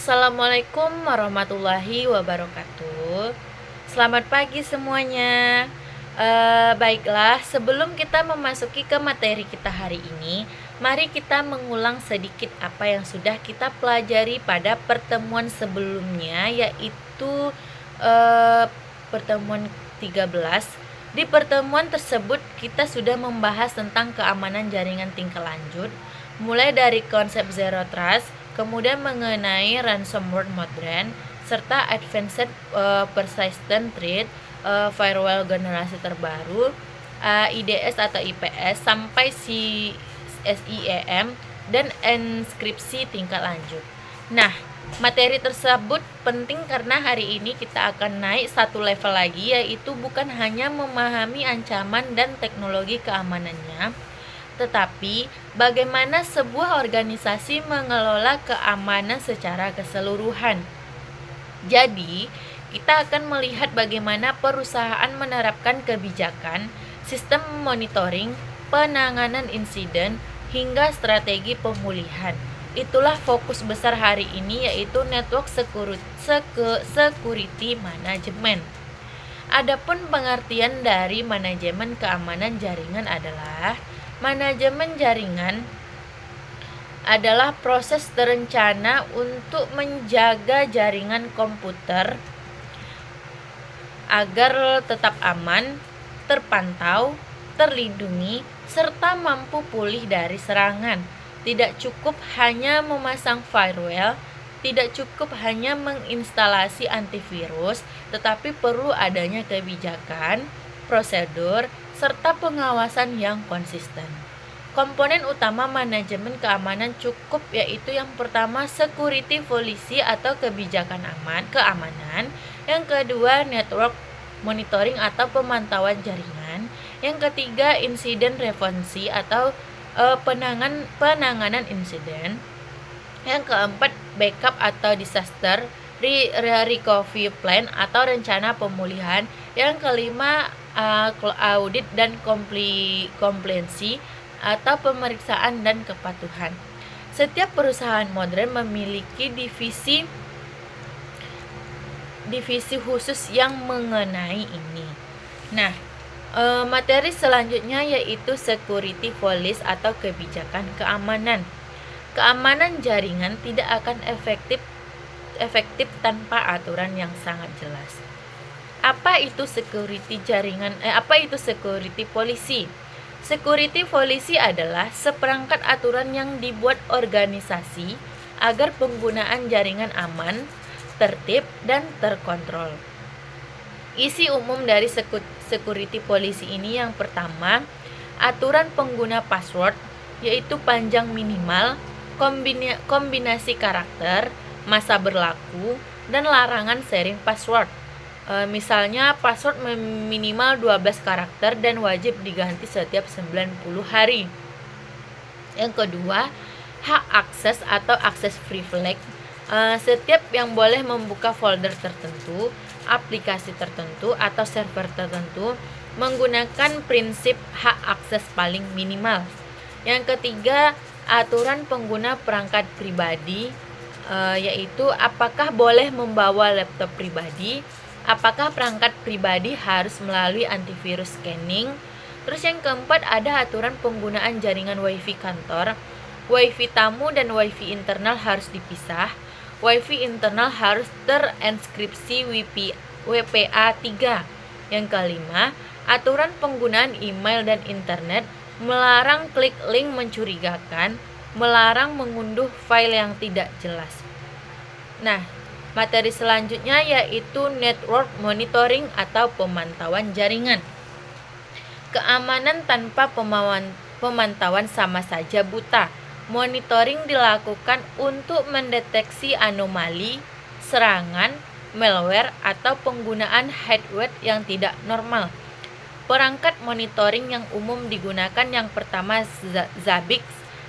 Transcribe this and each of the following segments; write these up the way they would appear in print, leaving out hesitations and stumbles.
Assalamualaikum warahmatullahi wabarakatuh. Selamat pagi semuanya. Baiklah, sebelum kita memasuki ke materi kita hari ini, mari kita mengulang sedikit apa yang sudah kita pelajari pada pertemuan sebelumnya, yaitu pertemuan 13. Di pertemuan tersebut kita sudah membahas tentang keamanan jaringan tingkat lanjut, mulai dari konsep zero trust, kemudian mengenai ransomware modern, serta advanced persistent threat, firewall generasi terbaru, IDS atau IPS, sampai SIEM dan enkripsi tingkat lanjut. Nah, materi tersebut penting karena hari ini kita akan naik satu level lagi, yaitu bukan hanya memahami ancaman dan teknologi keamanannya, tetapi bagaimana sebuah organisasi mengelola keamanan secara keseluruhan. Jadi, kita akan melihat bagaimana perusahaan menerapkan kebijakan, sistem monitoring, penanganan insiden, hingga strategi pemulihan. Itulah fokus besar hari ini, yaitu network security management. Adapun pengertian dari manajemen keamanan jaringan adalah manajemen jaringan adalah proses terencana untuk menjaga jaringan komputer agar tetap aman, terpantau, terlindungi, serta mampu pulih dari serangan. Tidak cukup hanya memasang firewall, tidak cukup hanya menginstalasi antivirus, tetapi perlu adanya kebijakan, prosedur, serta pengawasan yang konsisten. Komponen utama manajemen keamanan cukup yaitu yang pertama security policy atau kebijakan keamanan, yang kedua network monitoring atau pemantauan jaringan, yang ketiga insiden response atau penanganan insiden, yang keempat backup atau disaster recovery plan atau rencana pemulihan, yang kelima audit dan compliance atau pemeriksaan dan kepatuhan. Setiap perusahaan modern memiliki divisi khusus yang mengenai ini. Nah, materi selanjutnya yaitu security policy atau kebijakan keamanan. Keamanan jaringan tidak akan efektif tanpa aturan yang sangat jelas. Apa itu security jaringan? Apa itu security policy? Security policy adalah seperangkat aturan yang dibuat organisasi agar penggunaan jaringan aman, tertib, dan terkontrol. Isi umum dari security policy ini yang pertama, aturan pengguna password, yaitu panjang minimal, kombinasi karakter, masa berlaku, dan larangan sharing password. Misalnya password minimal 12 karakter dan wajib diganti setiap 90 hari. Yang kedua, hak akses atau akses privilege. Setiap yang boleh membuka folder tertentu, aplikasi tertentu, atau server tertentu menggunakan prinsip hak akses paling minimal. Yang ketiga, aturan pengguna perangkat pribadi, yaitu apakah boleh membawa laptop pribadi, apakah perangkat pribadi harus melalui antivirus scanning. Terus yang keempat, ada aturan penggunaan jaringan WiFi kantor. WiFi tamu dan WiFi internal harus dipisah. WiFi internal harus terenkripsi WPA3. Yang kelima, aturan penggunaan email dan internet, melarang klik link mencurigakan, melarang mengunduh file yang tidak jelas. Nah, materi selanjutnya yaitu network monitoring atau pemantauan jaringan. Keamanan tanpa pemantauan sama saja buta. Monitoring dilakukan untuk mendeteksi anomali, serangan, malware, atau penggunaan hardware yang tidak normal. Perangkat monitoring yang umum digunakan yang pertama Zabbix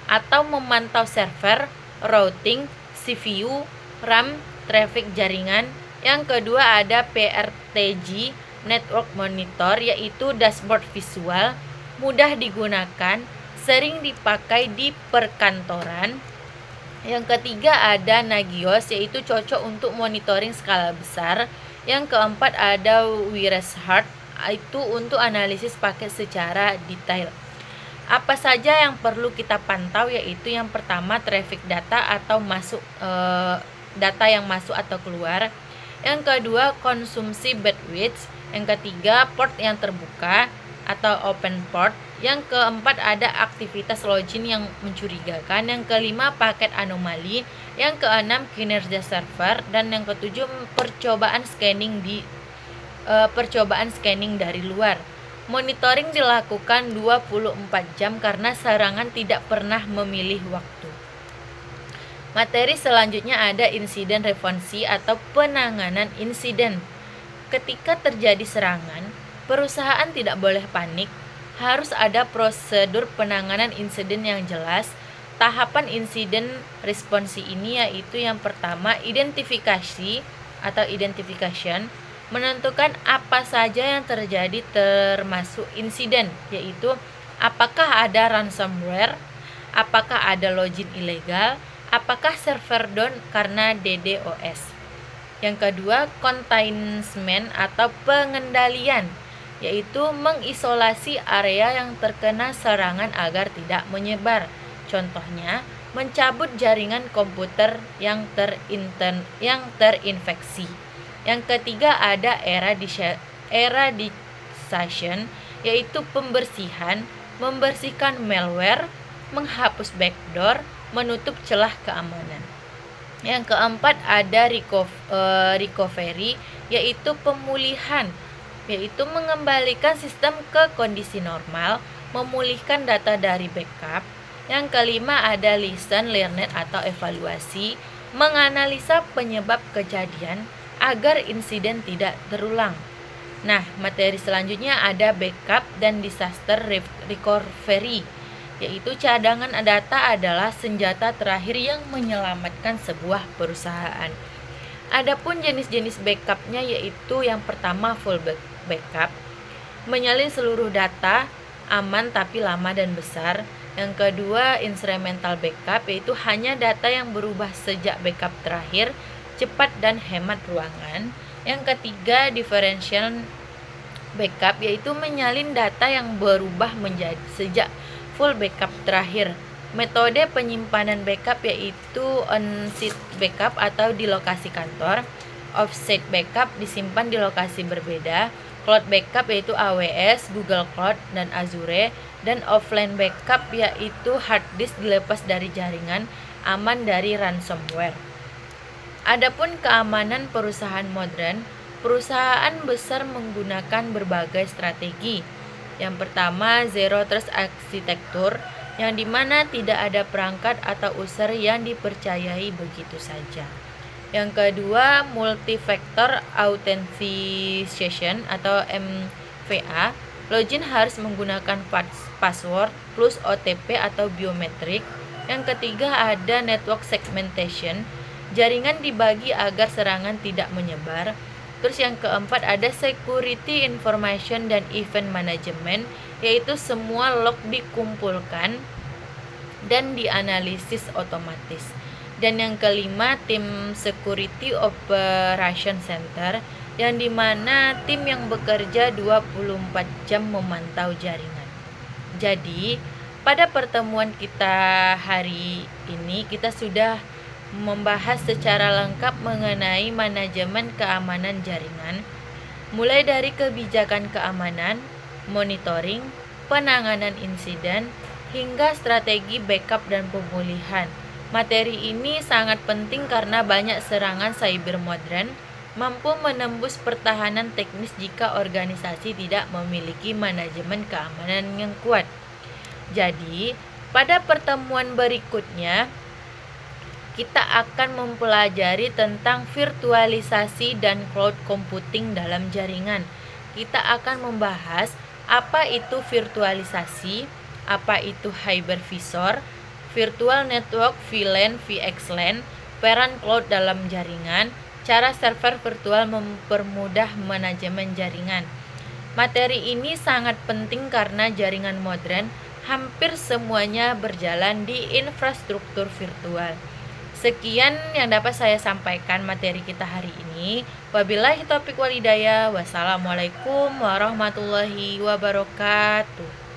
atau memantau server, routing, CPU, RAM, traffic jaringan. Yang kedua ada PRTG, Network Monitor, yaitu dashboard visual, mudah digunakan, sering dipakai di perkantoran, Yang ketiga ada Nagios, yaitu cocok untuk monitoring skala besar. Yang keempat ada Wireshark, itu untuk analisis paket secara detail. Apa saja yang perlu kita pantau, yaitu yang pertama traffic data atau data yang masuk atau keluar. Yang kedua konsumsi bandwidth. Yang ketiga port yang terbuka atau open port. Yang keempat ada aktivitas login yang mencurigakan. Yang kelima paket anomali. Yang keenam kinerja server. Dan yang ketujuh percobaan scanning dari luar. Monitoring dilakukan 24 jam karena serangan tidak pernah memilih waktu. Materi selanjutnya ada insiden responsi atau penanganan insiden. Ketika terjadi serangan, perusahaan tidak boleh panik. Harus ada prosedur penanganan insiden yang jelas. Tahapan insiden responsi ini yaitu yang pertama identifikasi atau identification, menentukan apa saja yang terjadi termasuk insiden, yaitu apakah ada ransomware, apakah ada login ilegal, apakah server down karena DDoS. Yang kedua, containment atau pengendalian, yaitu mengisolasi area yang terkena serangan agar tidak menyebar. Contohnya, mencabut jaringan komputer yang terinfeksi. Yang ketiga ada eradication, yaitu pembersihan, membersihkan malware, menghapus backdoor, menutup celah keamanan. Yang keempat ada recovery, yaitu pemulihan, yaitu mengembalikan sistem ke kondisi normal, memulihkan data dari backup. Yang kelima ada lesson learned atau evaluasi, menganalisa penyebab kejadian agar insiden tidak terulang. Nah, materi selanjutnya ada backup dan disaster recovery, yaitu cadangan data adalah senjata terakhir yang menyelamatkan sebuah perusahaan. Adapun jenis-jenis backupnya yaitu yang pertama full backup, menyalin seluruh data, aman tapi lama dan besar. Yang kedua incremental backup, yaitu hanya data yang berubah sejak backup terakhir, cepat dan hemat ruangan. Yang ketiga differential backup, yaitu menyalin data yang berubah menjadi sejak full backup terakhir. Metode penyimpanan backup yaitu on-site backup atau di lokasi kantor, off-site backup disimpan di lokasi berbeda, cloud backup yaitu AWS, Google Cloud, dan Azure, dan offline backup yaitu hard disk dilepas dari jaringan, aman dari ransomware. Adapun keamanan perusahaan modern, perusahaan besar menggunakan berbagai strategi. Yang pertama, Zero Trust Architecture, yang dimana tidak ada perangkat atau user yang dipercayai begitu saja. Yang kedua, Multi-Factor Authentication atau MFA, login harus menggunakan password plus OTP atau biometrik. Yang ketiga ada Network Segmentation, jaringan dibagi agar serangan tidak menyebar. Terus yang keempat ada Security Information dan Event Management, yaitu semua log dikumpulkan dan dianalisis otomatis. Dan yang kelima tim Security Operation Center, yang dimana tim yang bekerja 24 jam memantau jaringan. Jadi pada pertemuan kita hari ini kita sudah membahas secara lengkap mengenai manajemen keamanan jaringan, mulai dari kebijakan keamanan, monitoring, penanganan insiden, hingga strategi backup dan pemulihan. Materi ini sangat penting karena banyak serangan cyber modern mampu menembus pertahanan teknis jika organisasi tidak memiliki manajemen keamanan yang kuat. Jadi, pada pertemuan berikutnya kita akan mempelajari tentang virtualisasi dan cloud computing dalam jaringan. Kita akan membahas apa itu virtualisasi, apa itu hypervisor, virtual network VLAN, VXLAN, peran cloud dalam jaringan, cara server virtual mempermudah manajemen jaringan. Materi ini sangat penting karena jaringan modern hampir semuanya berjalan di infrastruktur virtual. Sekian yang dapat saya sampaikan materi kita hari ini. Wabillahi taufiq wal hidayah. Wassalamualaikum warahmatullahi wabarakatuh.